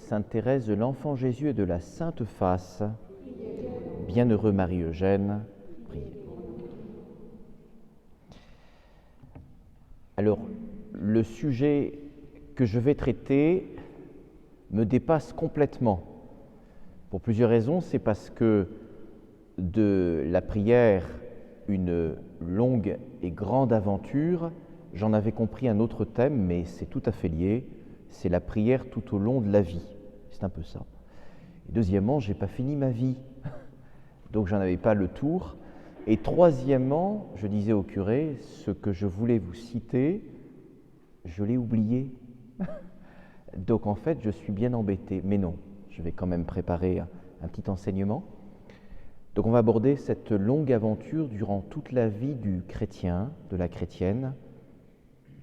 Sainte Thérèse de l'Enfant Jésus et de la Sainte Face, bienheureux Marie-Eugène, priez. Alors, le sujet que je vais traiter me dépasse complètement. Pour plusieurs raisons, c'est parce que de la prière, une longue et grande aventure, j'en avais compris un autre thème, mais c'est tout à fait lié, c'est la prière tout au long de la vie. C'est un peu ça. Et deuxièmement, je n'ai pas fini ma vie, donc j'en avais pas le tour. Et troisièmement, je disais au curé, ce que je voulais vous citer, je l'ai oublié. Donc en fait, je suis bien embêté. Mais non, je vais quand même préparer un petit enseignement. Donc on va aborder cette longue aventure durant toute la vie du chrétien, de la chrétienne.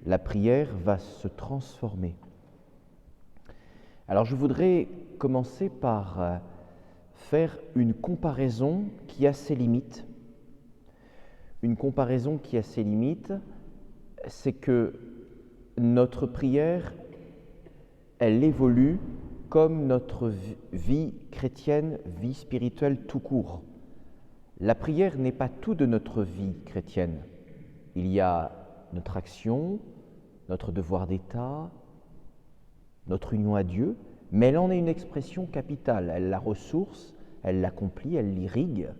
La prière va se transformer. Alors je voudrais commencer par faire une comparaison qui a ses limites. Une comparaison qui a ses limites, c'est que notre prière, elle évolue comme notre vie chrétienne, vie spirituelle tout court. La prière n'est pas tout de notre vie chrétienne. Il y a notre action, notre devoir d'État, notre union à Dieu, mais elle en est une expression capitale. Elle la ressource, elle l'accomplit, elle l'irrigue.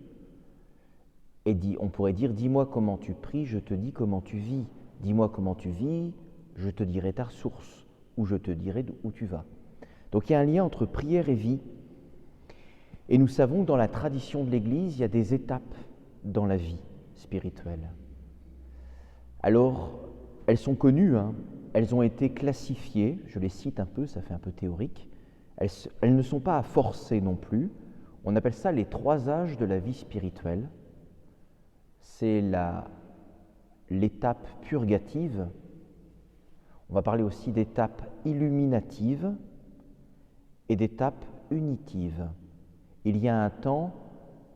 Et on pourrait dire, dis-moi comment tu pries, je te dis comment tu vis. Dis-moi comment tu vis, je te dirai ta ressource, ou je te dirai où tu vas. Donc il y a un lien entre prière et vie. Et nous savons que dans la tradition de l'Église, il y a des étapes dans la vie spirituelle. Alors, elles sont connues, elles ont été classifiées, je les cite un peu, ça fait un peu théorique. Elles ne sont pas à forcer non plus. On appelle ça les 3 âges de la vie spirituelle. C'est l'étape purgative. On va parler aussi d'étape illuminative et d'étape unitive. Il y a un temps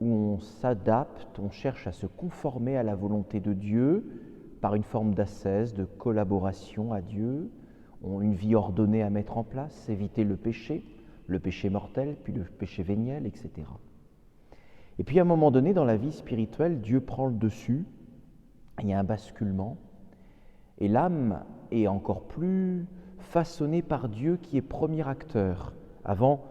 où on s'adapte, on cherche à se conformer à la volonté de Dieu par une forme d'ascèse, de collaboration à Dieu, une vie ordonnée à mettre en place, éviter le péché mortel, puis le péché véniel, etc. Et puis à un moment donné, dans la vie spirituelle, Dieu prend le dessus, il y a un basculement, et l'âme est encore plus façonnée par Dieu qui est premier acteur. Avant,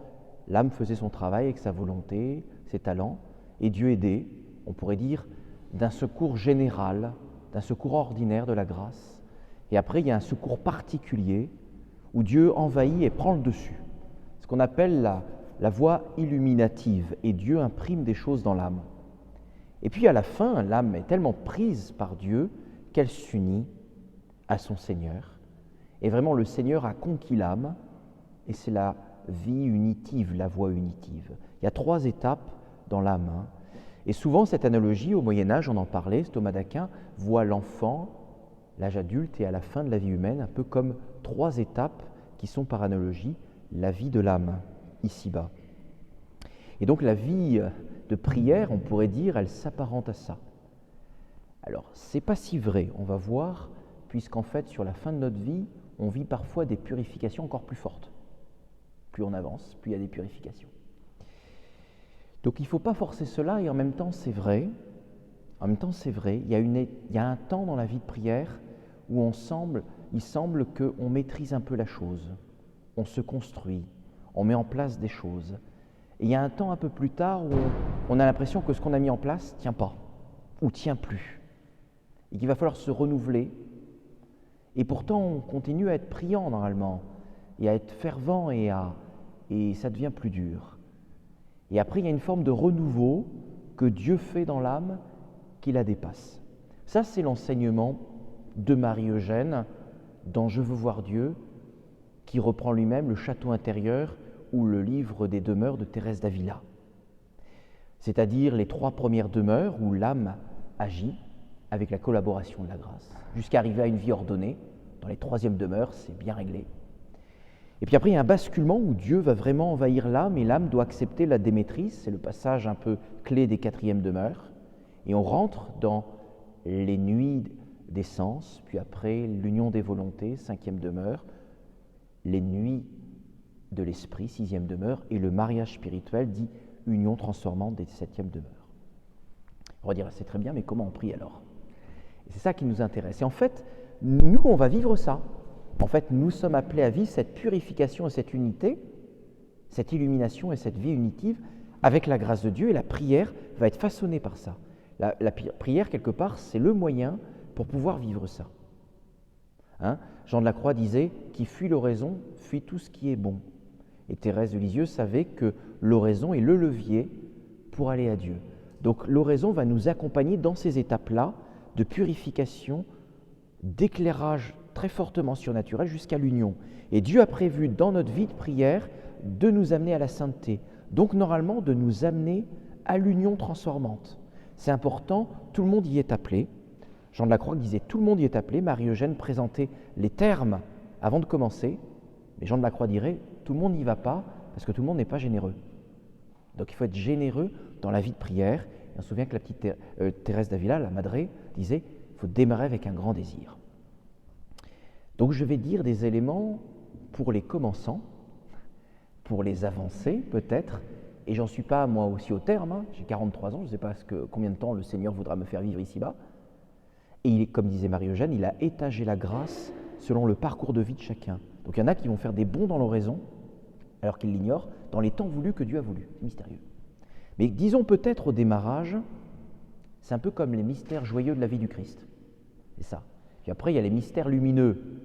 l'âme faisait son travail avec sa volonté, ses talents, et Dieu aidait, on pourrait dire, d'un secours général, d'un secours ordinaire de la grâce. Et après, il y a un secours particulier où Dieu envahit et prend le dessus. Ce qu'on appelle la voie illuminative, et Dieu imprime des choses dans l'âme. Et puis à la fin, l'âme est tellement prise par Dieu qu'elle s'unit à son Seigneur. Et vraiment, le Seigneur a conquis l'âme, et c'est la vie unitive, la voie unitive. Il y a 3 étapes dans l'âme. Et souvent, cette analogie, au Moyen-Âge, on en parlait, Thomas d'Aquin voit l'enfant, l'âge adulte et à la fin de la vie humaine, un peu comme 3 étapes qui sont par analogie la vie de l'âme, ici-bas. Et donc la vie de prière, on pourrait dire, elle s'apparente à ça. Alors, c'est pas si vrai, on va voir, puisqu'en fait, sur la fin de notre vie, on vit parfois des purifications encore plus fortes. Plus on avance, plus il y a des purifications. Donc il ne faut pas forcer cela, et en même temps, c'est vrai. Il y a un temps dans la vie de prière où il semble qu'on maîtrise un peu la chose. On se construit, on met en place des choses. Et il y a un temps un peu plus tard où on a l'impression que ce qu'on a mis en place ne tient pas, ou tient plus. Et qu'il va falloir se renouveler. Et pourtant, on continue à être priant normalement, et à être fervent, et ça devient plus dur. Et après, il y a une forme de renouveau que Dieu fait dans l'âme qui la dépasse. Ça, c'est l'enseignement de Marie-Eugène dans « Je veux voir Dieu », qui reprend lui-même le château intérieur ou le livre des demeures de Thérèse d'Avila. C'est-à-dire les 3 premières demeures où l'âme agit avec la collaboration de la grâce, jusqu'à arriver à une vie ordonnée. Dans les 3e demeures, c'est bien réglé. Et puis après, il y a un basculement où Dieu va vraiment envahir l'âme, et l'âme doit accepter la démétrise, c'est le passage un peu clé des 4e demeures, et on rentre dans les nuits des sens, puis après l'union des volontés, 5e demeure, les nuits de l'esprit, sixième demeure, et le mariage spirituel dit union transformante des septièmes demeures. On va dire, c'est très bien, mais comment on prie alors? Et c'est ça qui nous intéresse. Et en fait, nous, on va vivre ça. En fait, nous sommes appelés à vivre cette purification et cette unité, cette illumination et cette vie unitive avec la grâce de Dieu, et la prière va être façonnée par ça. La prière, quelque part, c'est le moyen pour pouvoir vivre ça. Hein? Jean de la Croix disait « Qui fuit l'oraison, fuit tout ce qui est bon ». Et Thérèse de Lisieux savait que l'oraison est le levier pour aller à Dieu. Donc l'oraison va nous accompagner dans ces étapes-là de purification, d'éclairage très fortement surnaturel jusqu'à l'union. Et Dieu a prévu dans notre vie de prière de nous amener à la sainteté. Donc normalement de nous amener à l'union transformante. C'est important, tout le monde y est appelé. Jean de la Croix disait tout le monde y est appelé. Marie-Eugène présentait les termes avant de commencer. Mais Jean de la Croix dirait tout le monde n'y va pas parce que tout le monde n'est pas généreux. Donc il faut être généreux dans la vie de prière. Et on se souvient que la petite Thérèse d'Avila, la Madré, disait il faut démarrer avec un grand désir. Donc je vais dire des éléments pour les commençants, pour les avancés peut-être, et j'en suis pas moi aussi au terme, hein. J'ai 43 ans, je ne sais pas combien de temps le Seigneur voudra me faire vivre ici-bas. Et comme disait Marie-Eugène, il a étagé la grâce selon le parcours de vie de chacun. Donc il y en a qui vont faire des bons dans l'oraison, alors qu'ils l'ignorent, dans les temps voulus que Dieu a voulu. C'est mystérieux. Mais disons peut-être au démarrage, c'est un peu comme les mystères joyeux de la vie du Christ. C'est ça. Puis après, il y a les mystères lumineux.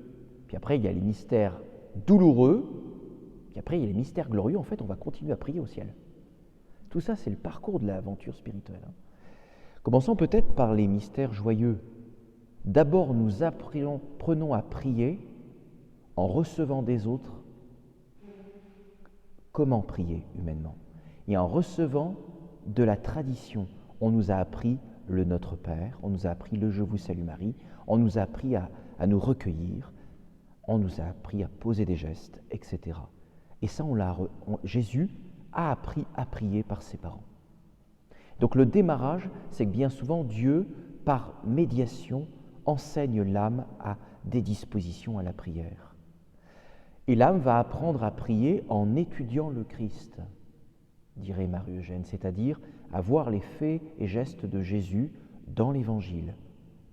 Puis après, il y a les mystères douloureux. Puis après, il y a les mystères glorieux. En fait, on va continuer à prier au ciel. Tout ça, c'est le parcours de l'aventure spirituelle. Commençons peut-être par les mystères joyeux. D'abord, nous apprenons à prier en recevant des autres comment prier humainement. Et en recevant de la tradition. On nous a appris le Notre Père, on nous a appris le Je vous salue Marie, on nous a appris à nous recueillir, on nous a appris à poser des gestes, etc. Et ça, Jésus a appris à prier par ses parents. Donc le démarrage, c'est que bien souvent Dieu, par médiation, enseigne l'âme à des dispositions à la prière. Et l'âme va apprendre à prier en étudiant le Christ, dirait Marie-Eugène, c'est-à-dire à voir les faits et gestes de Jésus dans l'Évangile,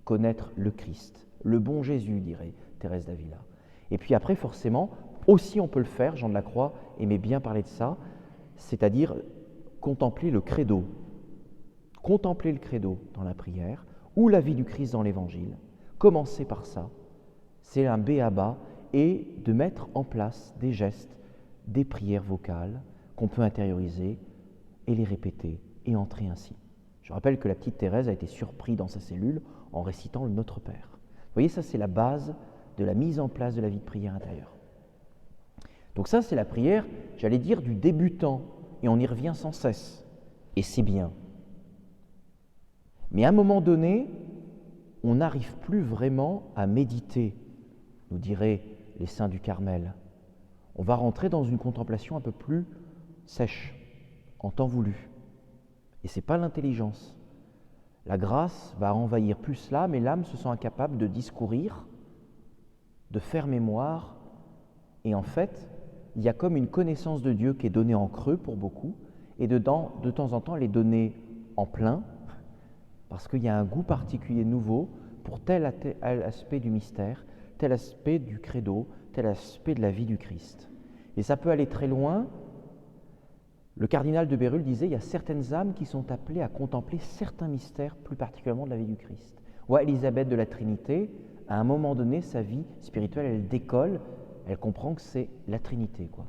connaître le Christ, le bon Jésus, dirait Thérèse d'Avila. Et puis après, forcément, aussi on peut le faire, Jean de la Croix aimait bien parler de ça, c'est-à-dire contempler le credo. Contempler le credo dans la prière ou la vie du Christ dans l'Évangile. Commencer par ça, c'est un b.a.-ba, et de mettre en place des gestes, des prières vocales qu'on peut intérioriser et les répéter et entrer ainsi. Je rappelle que la petite Thérèse a été surprise dans sa cellule en récitant le Notre Père. Vous voyez, ça c'est la base de la mise en place de la vie de prière intérieure. Donc ça c'est la prière, j'allais dire, du débutant, et on y revient sans cesse, et c'est bien. Mais à un moment donné, on n'arrive plus vraiment à méditer, nous diraient les saints du Carmel. On va rentrer dans une contemplation un peu plus sèche, en temps voulu. Et ce n'est pas l'intelligence. La grâce va envahir plus l'âme, et l'âme se sent incapable de discourir, de faire mémoire. Et en fait, il y a comme une connaissance de Dieu qui est donnée en creux pour beaucoup, et de temps en temps, elle est donnée en plein, parce qu'il y a un goût particulier nouveau pour tel aspect du mystère, tel aspect du credo, tel aspect de la vie du Christ. Et ça peut aller très loin. Le cardinal de Bérulle disait il y a certaines âmes qui sont appelées à contempler certains mystères, plus particulièrement de la vie du Christ. Ouais, Élisabeth de la Trinité, à un moment donné, sa vie spirituelle, elle décolle, elle comprend que c'est la Trinité, quoi.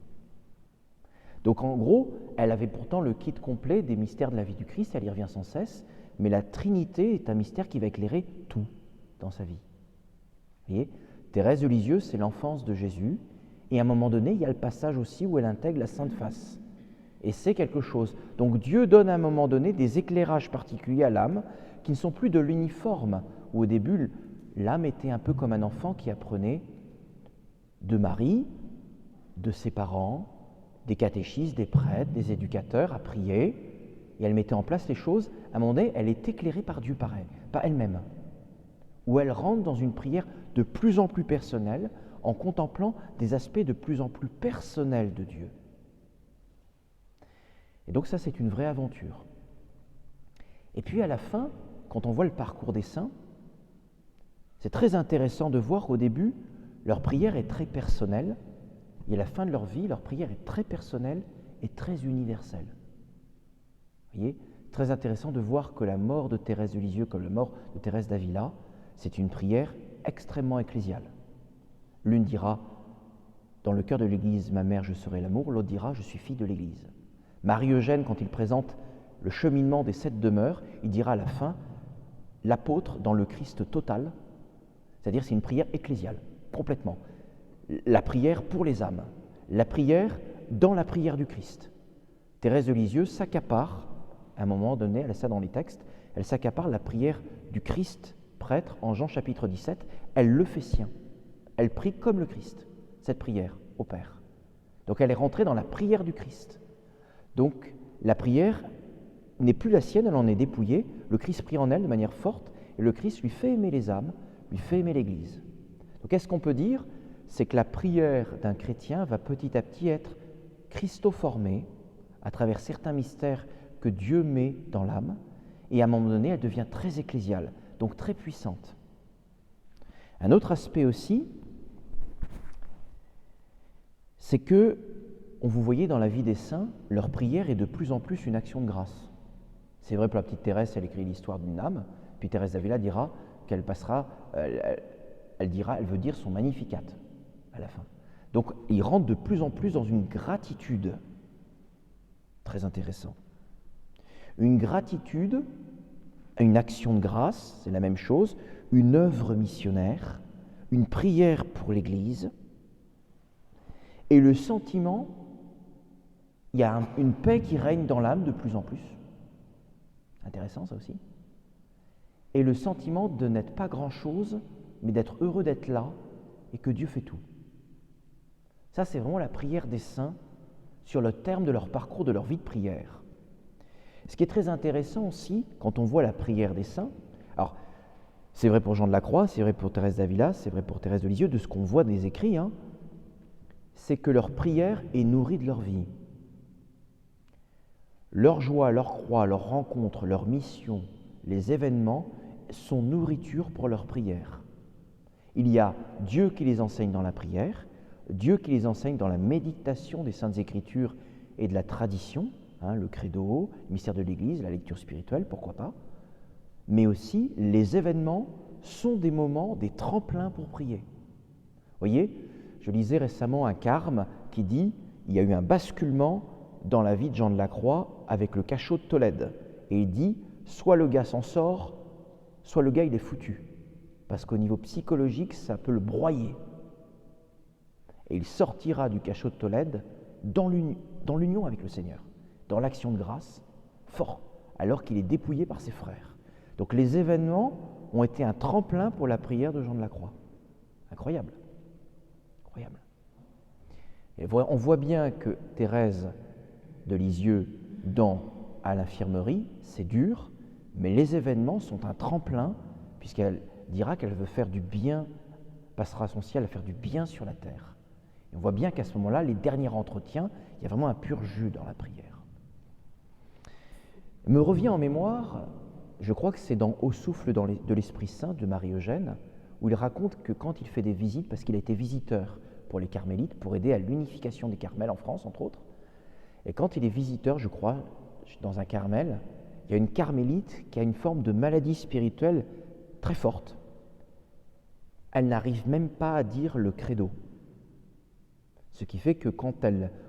Donc en gros, elle avait pourtant le kit complet des mystères de la vie du Christ, elle y revient sans cesse, mais la Trinité est un mystère qui va éclairer tout dans sa vie. Vous voyez, Thérèse de Lisieux, c'est l'enfance de Jésus, et à un moment donné, il y a le passage aussi où elle intègre la Sainte Face. Et c'est quelque chose. Donc Dieu donne à un moment donné des éclairages particuliers à l'âme qui ne sont plus de l'uniforme, où au début, l'âme était un peu comme un enfant qui apprenait de Marie, de ses parents, des catéchistes, des prêtres, des éducateurs à prier, et elle mettait en place les choses. À un moment donné, elle est éclairée par Dieu, par elle-même, où elle rentre dans une prière de plus en plus personnelle, en contemplant des aspects de plus en plus personnels de Dieu. Et donc ça, c'est une vraie aventure. Et puis à la fin, quand on voit le parcours des saints, c'est très intéressant de voir qu'au début, leur prière est très personnelle, et à la fin de leur vie, leur prière est très personnelle et très universelle. Vous voyez, très intéressant de voir que la mort de Thérèse de Lisieux, comme la mort de Thérèse d'Avila, c'est une prière extrêmement ecclésiale. L'une dira, dans le cœur de l'Église, ma mère, je serai l'amour, l'autre dira, je suis fille de l'Église. Marie-Eugène, quand il présente le cheminement des 7 demeures, il dira à la fin, l'apôtre dans le Christ total, c'est-à-dire c'est une prière ecclésiale, complètement. La prière pour les âmes, la prière dans la prière du Christ. Thérèse de Lisieux s'accapare, à un moment donné, elle a ça dans les textes, elle s'accapare la prière du Christ prêtre en Jean chapitre 17, elle le fait sien. Elle prie comme le Christ, cette prière au Père. Donc elle est rentrée dans la prière du Christ. Donc la prière n'est plus la sienne, elle en est dépouillée, le Christ prie en elle de manière forte, et le Christ lui fait aimer les âmes, lui fait aimer l'Église. Donc qu'est-ce qu'on peut dire? C'est que la prière d'un chrétien va petit à petit être christoformée à travers certains mystères que Dieu met dans l'âme, et à un moment donné, elle devient très ecclésiale, donc très puissante. Un autre aspect aussi, c'est que, vous voyez dans la vie des saints, leur prière est de plus en plus une action de grâce. C'est vrai pour la petite Thérèse, elle écrit l'histoire d'une âme, puis Thérèse d'Avila dira qu'elle passera, elle veut dire son Magnificat à la fin. Donc, ils rentrent de plus en plus dans une gratitude. Très intéressant. Une gratitude, une action de grâce, c'est la même chose, une œuvre missionnaire, une prière pour l'Église, et le sentiment, il y a une paix qui règne dans l'âme de plus en plus. Intéressant ça aussi. Et le sentiment de n'être pas grand-chose, mais d'être heureux d'être là et que Dieu fait tout. Ça, c'est vraiment la prière des saints sur le terme de leur parcours, de leur vie de prière. Ce qui est très intéressant aussi, quand on voit la prière des saints, alors c'est vrai pour Jean de la Croix, c'est vrai pour Thérèse d'Avila, c'est vrai pour Thérèse de Lisieux, de ce qu'on voit des écrits, c'est que leur prière est nourrie de leur vie. Leur joie, leur croix, leur rencontre, leur mission, les événements sont nourriture pour leur prière. Il y a Dieu qui les enseigne dans la prière, Dieu qui les enseigne dans la méditation des Saintes Écritures et de la tradition, le credo, le mystère de l'Église, la lecture spirituelle, pourquoi pas, mais aussi les événements sont des moments, des tremplins pour prier. Vous voyez, je lisais récemment un carme qui dit il y a eu un basculement dans la vie de Jean de la Croix avec le cachot de Tolède. Et il dit, soit le gars s'en sort, soit le gars il est foutu. Parce qu'au niveau psychologique, ça peut le broyer. Et il sortira du cachot de Tolède dans l'union avec le Seigneur, dans l'action de grâce, fort, alors qu'il est dépouillé par ses frères. Donc les événements ont été un tremplin pour la prière de Jean de la Croix. Incroyable. Incroyable. Et on voit bien que Thérèse de Lisieux, à l'infirmerie, c'est dur, mais les événements sont un tremplin, puisqu'elle dira qu'elle veut faire du bien, passera son ciel à faire du bien sur la terre. Et on voit bien qu'à ce moment-là, les derniers entretiens, il y a vraiment un pur jus dans la prière. Me revient en mémoire, je crois que c'est dans Au souffle de l'Esprit Saint de Marie-Eugène, où il raconte que quand il fait des visites, parce qu'il a été visiteur pour les carmélites, pour aider à l'unification des carmels en France, entre autres, et quand il est visiteur, je crois, dans un carmel, il y a une carmélite qui a une forme de maladie spirituelle très forte. Elle n'arrive même pas à dire le credo. Ce qui fait que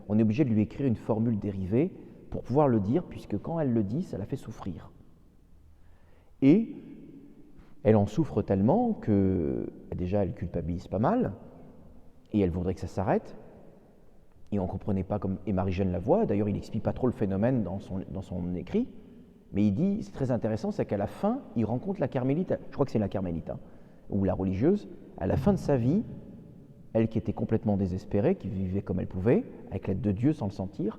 on est obligé de lui écrire une formule dérivée pour pouvoir le dire, puisque quand elle le dit, ça la fait souffrir. Et elle en souffre tellement que, déjà, elle culpabilise pas mal, et elle voudrait que ça s'arrête. Et on ne comprenait pas comme, et Marie-Jeanne la voit, d'ailleurs il n'explique pas trop le phénomène dans son écrit, mais il dit, c'est très intéressant, c'est qu'à la fin, il rencontre la carmélite, je crois que c'est la carmélite, ou la religieuse, à la fin de sa vie, elle qui était complètement désespérée, qui vivait comme elle pouvait, avec l'aide de Dieu sans le sentir,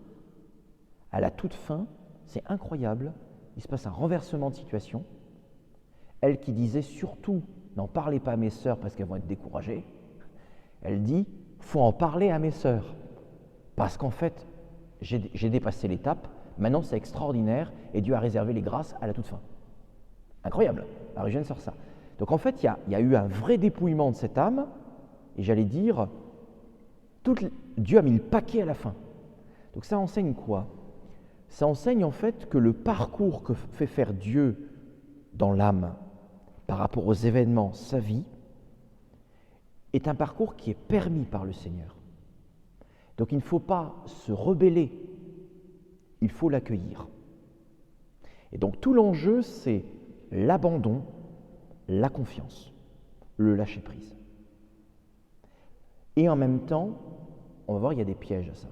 à la toute fin, c'est incroyable, il se passe un renversement de situation, elle qui disait surtout, n'en parlez pas à mes sœurs parce qu'elles vont être découragées, Elle dit, faut en parler à mes sœurs, parce qu'en fait, j'ai dépassé l'étape, maintenant c'est extraordinaire, et Dieu a réservé les grâces à la toute fin. Incroyable, Marie-Eugène sort ça. Donc en fait, il y a eu un vrai dépouillement de cette âme, et j'allais dire, Dieu a mis le paquet à la fin. Donc ça enseigne quoi? Ça enseigne en fait que le parcours que fait faire Dieu dans l'âme par rapport aux événements, sa vie, est un parcours qui est permis par le Seigneur. Donc il ne faut pas se rebeller, il faut l'accueillir. Et donc tout l'enjeu, c'est l'abandon, la confiance, le lâcher-prise. Et en même temps, on va voir, il y a des pièges à ça.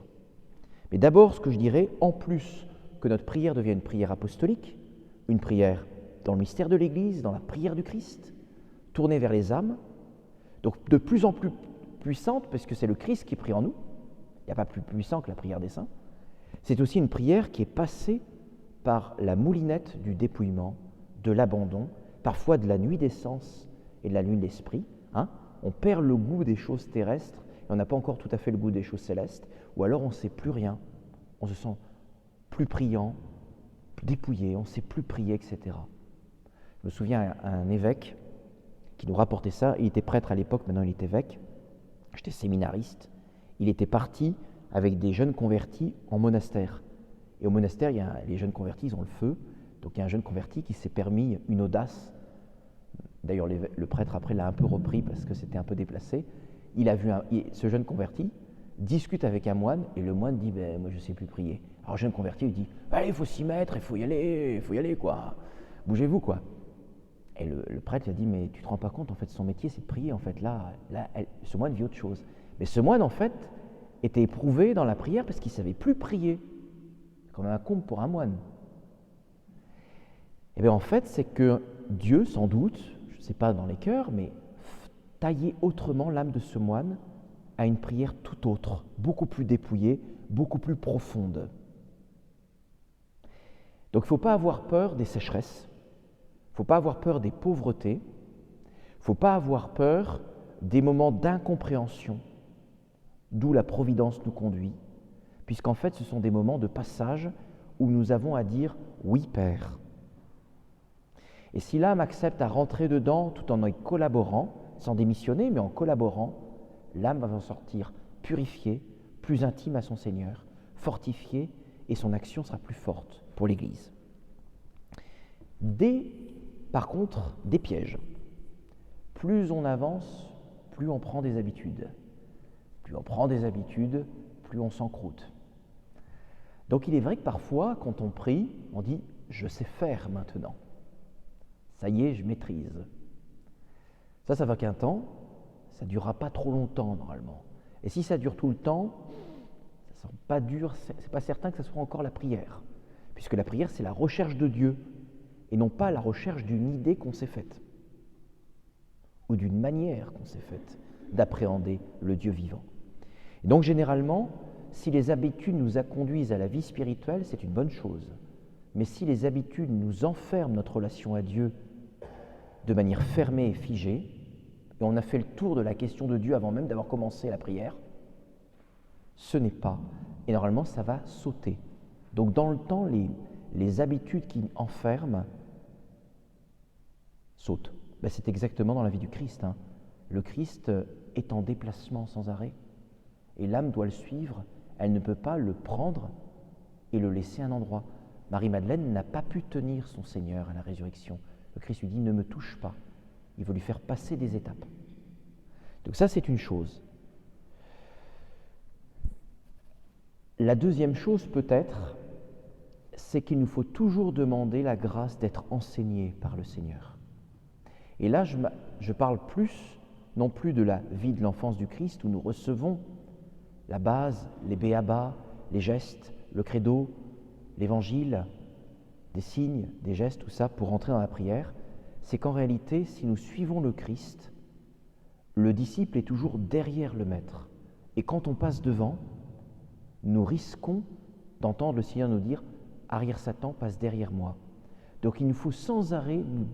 Mais d'abord, ce que je dirais, en plus que notre prière devienne une prière apostolique, une prière dans le mystère de l'Église, dans la prière du Christ, tournée vers les âmes, donc de plus en plus puissante, parce que c'est le Christ qui prie en nous, il n'y a pas plus puissant que la prière des saints, c'est aussi une prière qui est passée par la moulinette du dépouillement, de l'abandon, parfois de la nuit des sens et de la nuit de l'esprit. On perd le goût des choses terrestres, et on n'a pas encore tout à fait le goût des choses célestes, ou alors on ne sait plus rien, on se sent plus priant, dépouillé, on ne sait plus prier, etc. Je me souviens un évêque qui nous rapportait ça, il était prêtre à l'époque, maintenant il est évêque, j'étais séminariste, il était parti avec des jeunes convertis en monastère. Et au monastère, les jeunes convertis, ils ont le feu, donc il y a un jeune converti qui s'est permis une audace. D'ailleurs, le prêtre après l'a un peu repris parce que c'était un peu déplacé. Il a vu ce jeune converti discute avec un moine et le moine dit « moi je ne sais plus prier ». Alors le jeune converti il dit « allez, il faut s'y mettre, il faut y aller, quoi. Bougez-vous, quoi ». Et le prêtre il a dit « mais tu ne te rends pas compte, en fait, son métier c'est de prier, en fait, là ce moine vit autre chose ». Mais ce moine, en fait, était éprouvé dans la prière parce qu'il ne savait plus prier. C'est quand même un comble pour un moine. Et bien en fait, c'est que Dieu, sans doute, je ne sais pas dans les cœurs, mais taillait autrement l'âme de ce moine à une prière tout autre, beaucoup plus dépouillée, beaucoup plus profonde. Donc il ne faut pas avoir peur des sécheresses, il ne faut pas avoir peur des pauvretés, il ne faut pas avoir peur des moments d'incompréhension, d'où la providence nous conduit, puisqu'en fait ce sont des moments de passage où nous avons à dire « oui Père ». Et si l'âme accepte à rentrer dedans tout en y collaborant, sans démissionner, mais en collaborant, l'âme va en sortir purifiée, plus intime à son Seigneur, fortifiée, et son action sera plus forte pour l'Église. Par contre, des pièges. Plus on avance, plus on prend des habitudes. Plus on prend des habitudes, plus on s'encroute. Donc il est vrai que parfois, quand on prie, on dit « je sais faire maintenant ». Ça y est, je maîtrise. Ça va qu'un temps, ça ne durera pas trop longtemps normalement. Et si ça dure tout le temps, ça ne sera pas dur, c'est pas certain que ça soit encore la prière. Puisque la prière, c'est la recherche de Dieu, et non pas la recherche d'une idée qu'on s'est faite, ou d'une manière qu'on s'est faite d'appréhender le Dieu vivant. Et donc généralement, si les habitudes nous conduisent à la vie spirituelle, c'est une bonne chose. Mais si les habitudes nous enferment notre relation à Dieu de manière fermée et figée, et on a fait le tour de la question de Dieu avant même d'avoir commencé la prière, ce n'est pas. Et normalement, ça va sauter. Donc dans le temps, les habitudes qui enferment sautent. C'est exactement dans la vie du Christ. Le Christ est en déplacement sans arrêt. Et l'âme doit le suivre. Elle ne peut pas le prendre et le laisser à un endroit. Marie-Madeleine n'a pas pu tenir son Seigneur à la résurrection. Le Christ lui dit « ne me touche pas ». Il veut lui faire passer des étapes. Donc ça, c'est une chose. La deuxième chose, peut-être, c'est qu'il nous faut toujours demander la grâce d'être enseigné par le Seigneur. Et là, je parle non plus de la vie de l'enfance du Christ, où nous recevons la base, les béabas, les gestes, le credo, l'évangile, des signes, des gestes, tout ça, pour entrer dans la prière. C'est qu'en réalité, si nous suivons le Christ, le disciple est toujours derrière le maître. Et quand on passe devant, nous risquons d'entendre le Seigneur nous dire « Arrière Satan, passe derrière moi ». Donc il nous faut sans arrêt nous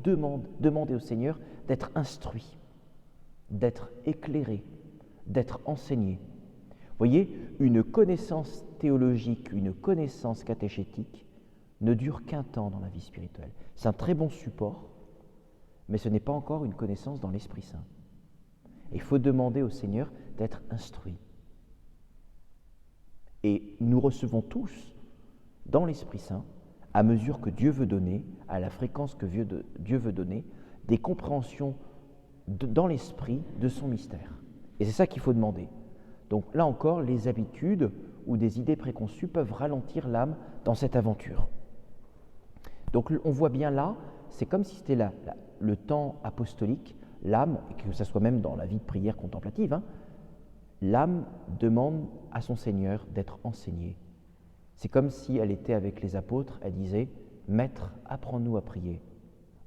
demander au Seigneur d'être instruit, d'être éclairé, d'être enseigné. Vous voyez, une connaissance théologique, une connaissance catéchétique ne dure qu'un temps dans la vie spirituelle. C'est un très bon support, mais ce n'est pas encore une connaissance dans l'Esprit Saint. Il faut demander au Seigneur d'être instruit. Et nous recevons tous, dans l'Esprit Saint, à mesure que Dieu veut donner, à la fréquence que Dieu veut donner, des compréhensions dans l'Esprit de son mystère. Et c'est ça qu'il faut demander. Donc là encore, les habitudes ou des idées préconçues peuvent ralentir l'âme dans cette aventure. Donc on voit bien là, c'est comme si c'était le temps apostolique, l'âme, et que ce soit même dans la vie de prière contemplative, l'âme demande à son Seigneur d'être enseignée. C'est comme si elle était avec les apôtres, elle disait « Maître, apprends-nous à prier ».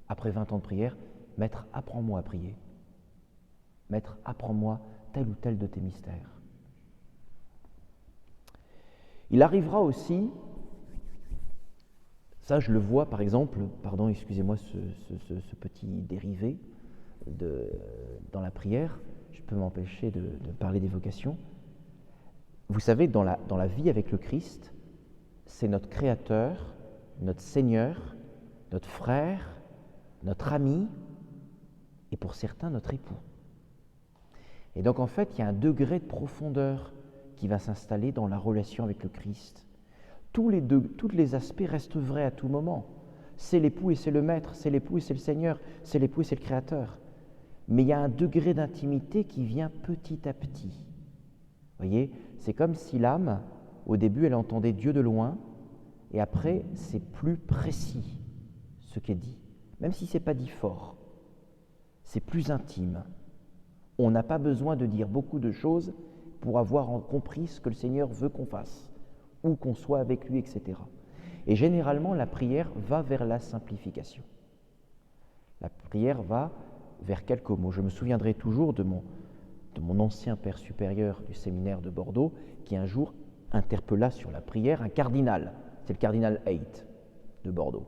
Après 20 ans de prière, « Maître, apprends-moi à prier ». « Maître, apprends-moi tel ou tel de tes mystères ». Il arrivera aussi, ça je le vois par exemple, pardon, excusez-moi ce petit dérivé dans la prière, je peux m'empêcher de parler des vocations. Vous savez, dans la vie avec le Christ, c'est notre Créateur, notre Seigneur, notre frère, notre ami, et pour certains, notre époux. Et donc en fait, il y a un degré de profondeur qui va s'installer dans la relation avec le Christ. Tous les aspects restent vrais à tout moment. C'est l'époux et c'est le maître, c'est l'époux et c'est le Seigneur, c'est l'époux et c'est le Créateur. Mais il y a un degré d'intimité qui vient petit à petit. Vous voyez, c'est comme si l'âme, au début, elle entendait Dieu de loin, et après, c'est plus précis ce qui est dit. Même si ce n'est pas dit fort, c'est plus intime. On n'a pas besoin de dire beaucoup de choses pour avoir compris ce que le Seigneur veut qu'on fasse, ou qu'on soit avec lui, etc. Et généralement, la prière va vers la simplification. La prière va vers quelques mots. Je me souviendrai toujours de mon ancien père supérieur du séminaire de Bordeaux, qui un jour interpella sur la prière un cardinal. C'est le cardinal Haidt de Bordeaux.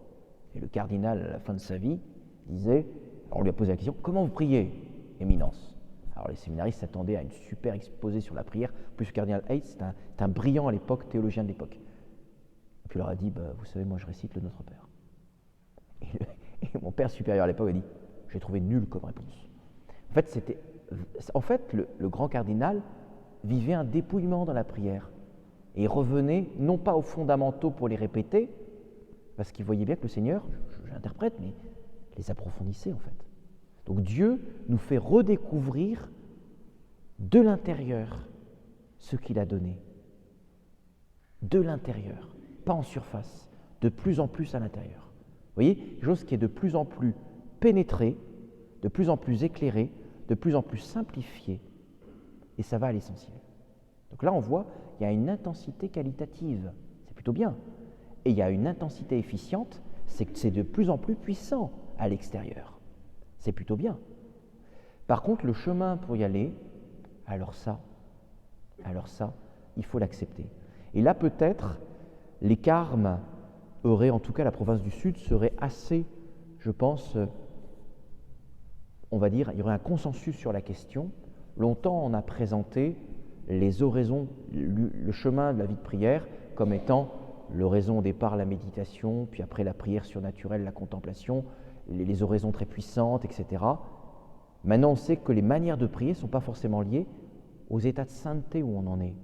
Et le cardinal, à la fin de sa vie, disait, on lui a posé la question, comment vous priez, Éminence ? Alors les séminaristes s'attendaient à une super exposé sur la prière. En plus, le cardinal Haidt, c'est un brillant à l'époque, théologien de l'époque. Et puis il leur a dit, vous savez, moi je récite le Notre Père. Et mon père supérieur à l'époque a dit, j'ai trouvé nul comme réponse. En fait, le grand cardinal vivait un dépouillement dans la prière. Et il revenait, non pas aux fondamentaux pour les répéter, parce qu'il voyait bien que le Seigneur, j'interprète, mais les approfondissait en fait. Donc Dieu nous fait redécouvrir de l'intérieur ce qu'il a donné. De l'intérieur, pas en surface, de plus en plus à l'intérieur. Vous voyez, quelque chose qui est de plus en plus pénétré, de plus en plus éclairé, de plus en plus simplifié, et ça va à l'essentiel. Donc là, on voit, il y a une intensité qualitative, c'est plutôt bien. Et il y a une intensité efficiente, c'est que c'est de plus en plus puissant à l'extérieur. C'est plutôt bien. Par contre, le chemin pour y aller, alors ça, il faut l'accepter. Et là, peut-être, les carmes auraient, en tout cas la province du Sud, serait assez, je pense, on va dire, il y aurait un consensus sur la question. Longtemps, on a présenté les oraisons, le chemin de la vie de prière, comme étant l'oraison au départ, la méditation, puis après la prière surnaturelle, la contemplation, les oraisons très puissantes, etc. Maintenant, on sait que les manières de prier ne sont pas forcément liées aux états de sainteté où on en est.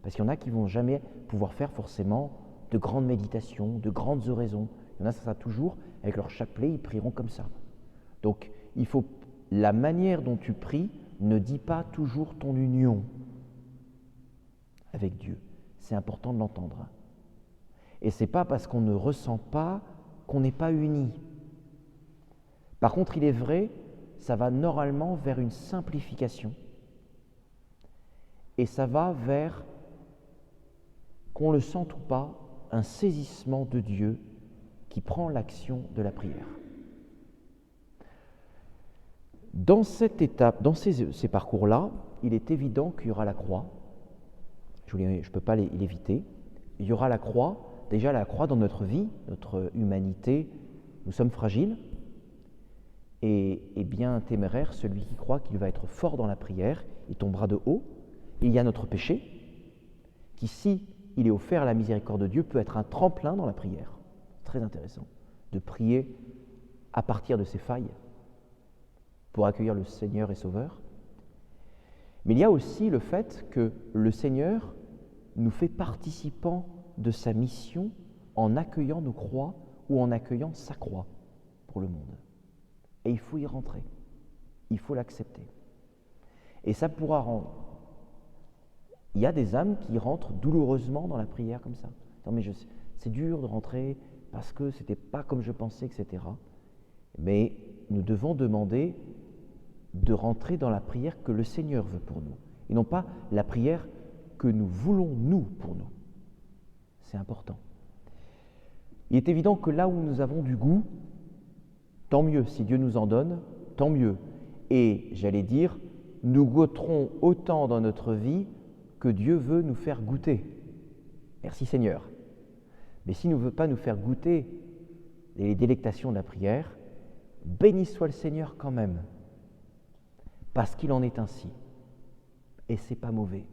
Parce qu'il y en a qui ne vont jamais pouvoir faire forcément de grandes méditations, de grandes oraisons. Il y en a, ça sera toujours, avec leur chapelet, ils prieront comme ça. Donc, la manière dont tu pries ne dit pas toujours ton union avec Dieu. C'est important de l'entendre. Et ce n'est pas parce qu'on ne ressent pas qu'on n'est pas unis. Par contre, il est vrai, ça va normalement vers une simplification. Et ça va vers, qu'on le sente ou pas, un saisissement de Dieu qui prend l'action de la prière. Dans cette étape, dans ces parcours-là, il est évident qu'il y aura la croix. Je ne peux pas l'éviter. Il y aura la croix, déjà la croix dans notre vie, notre humanité. Nous sommes fragiles. Et bien téméraire, celui qui croit qu'il va être fort dans la prière, il tombera de haut. Il y a notre péché, qui, si il est offert à la miséricorde de Dieu, peut être un tremplin dans la prière. Très intéressant de prier à partir de ses failles pour accueillir le Seigneur et Sauveur. Mais il y a aussi le fait que le Seigneur nous fait participants de sa mission en accueillant nos croix ou en accueillant sa croix pour le monde. Et il faut y rentrer, il faut l'accepter. Et ça pourra rendre... Il y a des âmes qui rentrent douloureusement dans la prière comme ça. Non mais c'est dur de rentrer parce que c'était pas comme je pensais, etc. Mais nous devons demander de rentrer dans la prière que le Seigneur veut pour nous, et non pas la prière que nous voulons nous pour nous. C'est important. Il est évident que là où nous avons du goût, tant mieux, si Dieu nous en donne, tant mieux. Et j'allais dire, nous goûterons autant dans notre vie que Dieu veut nous faire goûter. Merci Seigneur. Mais s'il ne veut pas nous faire goûter les délectations de la prière, béni soit le Seigneur quand même, parce qu'il en est ainsi. Et c'est pas mauvais.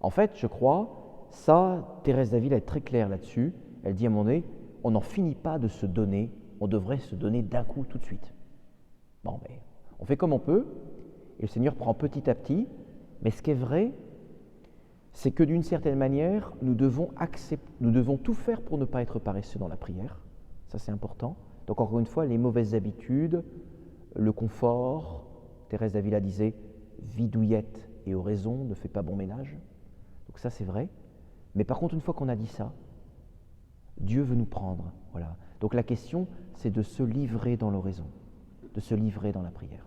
En fait, je crois, ça, Thérèse d'Avila est très claire là-dessus. Elle dit à un moment donné, on n'en finit pas de se donner, on devrait se donner d'un coup tout de suite. Bon, mais on fait comme on peut, et le Seigneur prend petit à petit, mais ce qui est vrai, c'est que d'une certaine manière, nous devons tout faire pour ne pas être paresseux dans la prière. Ça, c'est important. Donc, encore une fois, les mauvaises habitudes, le confort, Thérèse d'Avila disait « vie douillette et oraison ne fait pas bon ménage ». Donc ça, c'est vrai. Mais par contre, une fois qu'on a dit ça, Dieu veut nous prendre. Voilà. Donc la question, c'est de se livrer dans l'oraison, de se livrer dans la prière.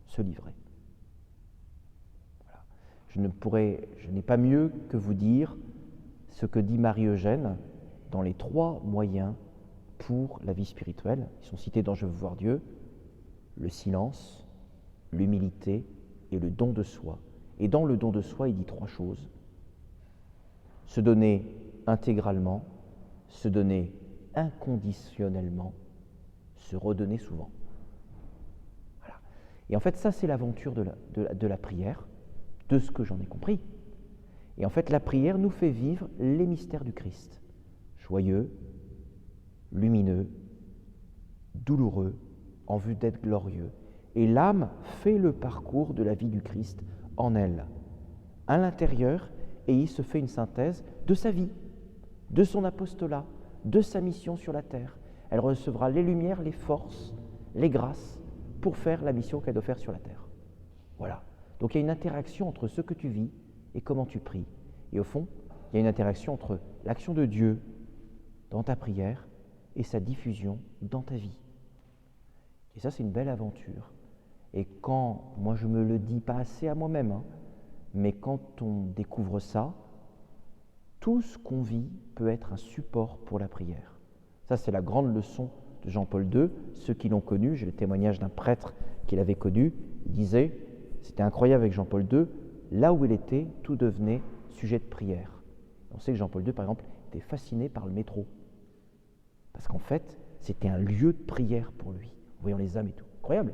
Se livrer. Voilà. Je n'ai pas mieux que vous dire ce que dit Marie-Eugène dans les 3 moyens pour la vie spirituelle. Ils sont cités dans Je veux voir Dieu, le silence, l'humilité et le don de soi. Et dans le don de soi, il dit 3 choses. Se donner intégralement, se donner inconditionnellement, se redonner souvent. Voilà. Et en fait, ça, c'est l'aventure de la prière, de ce que j'en ai compris. Et en fait, la prière nous fait vivre les mystères du Christ. Joyeux, lumineux, douloureux, en vue d'être glorieux. Et l'âme fait le parcours de la vie du Christ en elle, à l'intérieur, et il se fait une synthèse de sa vie, de son apostolat, de sa mission sur la terre. Elle recevra les lumières, les forces, les grâces pour faire la mission qu'elle doit faire sur la terre. Voilà. Donc il y a une interaction entre ce que tu vis et comment tu pries. Et au fond, il y a une interaction entre l'action de Dieu dans ta prière et sa diffusion dans ta vie. Et ça, c'est une belle aventure. Et quand, moi je me le dis pas assez à moi-même, mais quand on découvre ça, tout ce qu'on vit peut être un support pour la prière. Ça, c'est la grande leçon de Jean-Paul II. Ceux qui l'ont connu, j'ai le témoignage d'un prêtre qui l'avait connu, il disait, c'était incroyable avec Jean-Paul II, là où il était, tout devenait sujet de prière. On sait que Jean-Paul II, par exemple, était fasciné par le métro. Parce qu'en fait, c'était un lieu de prière pour lui, en voyant les âmes et tout. Incroyable.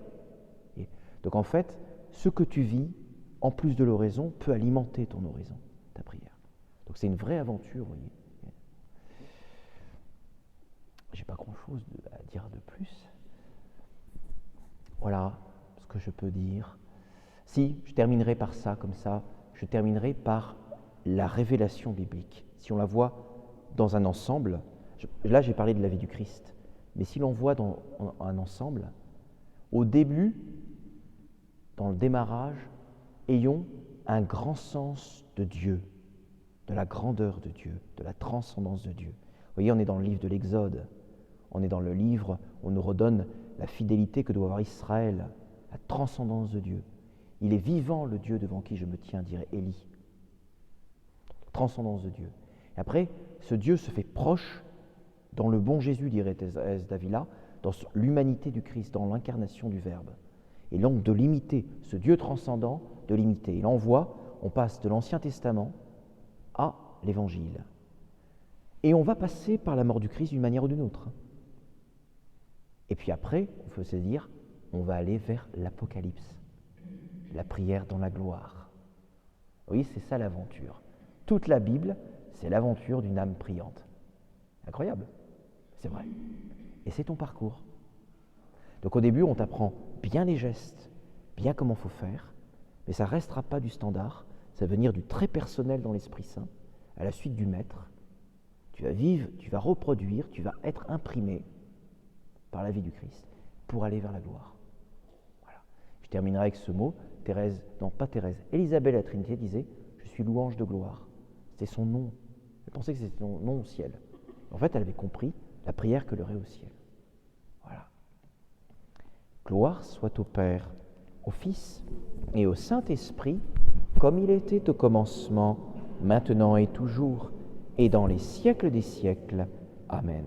Et donc en fait, ce que tu vis, en plus de l'oraison, peut alimenter ton oraison, ta prière. Donc c'est une vraie aventure, vous voyez. J'ai pas grand-chose à dire de plus. Voilà ce que je peux dire. Si, je terminerai par ça, comme ça, je terminerai par la révélation biblique. Si on la voit dans un ensemble, là j'ai parlé de la vie du Christ, mais si l'on voit dans un ensemble, au début, dans le démarrage, ayons un grand sens de Dieu, de la grandeur de Dieu, de la transcendance de Dieu. Vous voyez, on est dans le livre de l'Exode, on est dans le livre où on nous redonne la fidélité que doit avoir Israël, la transcendance de Dieu. Il est vivant le Dieu devant qui je me tiens, dirait Élie. Transcendance de Dieu. Et après, ce Dieu se fait proche dans le bon Jésus, dirait Thérèse d'Avila, dans l'humanité du Christ, dans l'incarnation du Verbe. Et donc de l'imiter, ce Dieu transcendant, de l'imiter. Et là, on passe de l'Ancien Testament à l'Évangile. Et on va passer par la mort du Christ d'une manière ou d'une autre. Et puis après, il faut se dire, on va aller vers l'Apocalypse. la prière dans la gloire. Oui, c'est ça l'aventure. Toute la Bible, c'est l'aventure d'une âme priante. Incroyable, c'est vrai. Et c'est ton parcours. Donc au début, on t'apprend bien les gestes, bien comment il faut faire, mais ça ne restera pas du standard, ça va venir du très personnel dans l'Esprit Saint, à la suite du Maître. Tu vas vivre, tu vas reproduire, tu vas être imprimé par la vie du Christ pour aller vers la gloire. Voilà. Je terminerai avec ce mot. Élisabeth la Trinité disait « Je suis louange de gloire ». C'était son nom. Elle pensait que c'était son nom au ciel. En fait, elle avait compris la prière que l'aurait au ciel. Voilà. Gloire soit au Père, au Fils et au Saint-Esprit, comme il était au commencement, maintenant et toujours, et dans les siècles des siècles. Amen.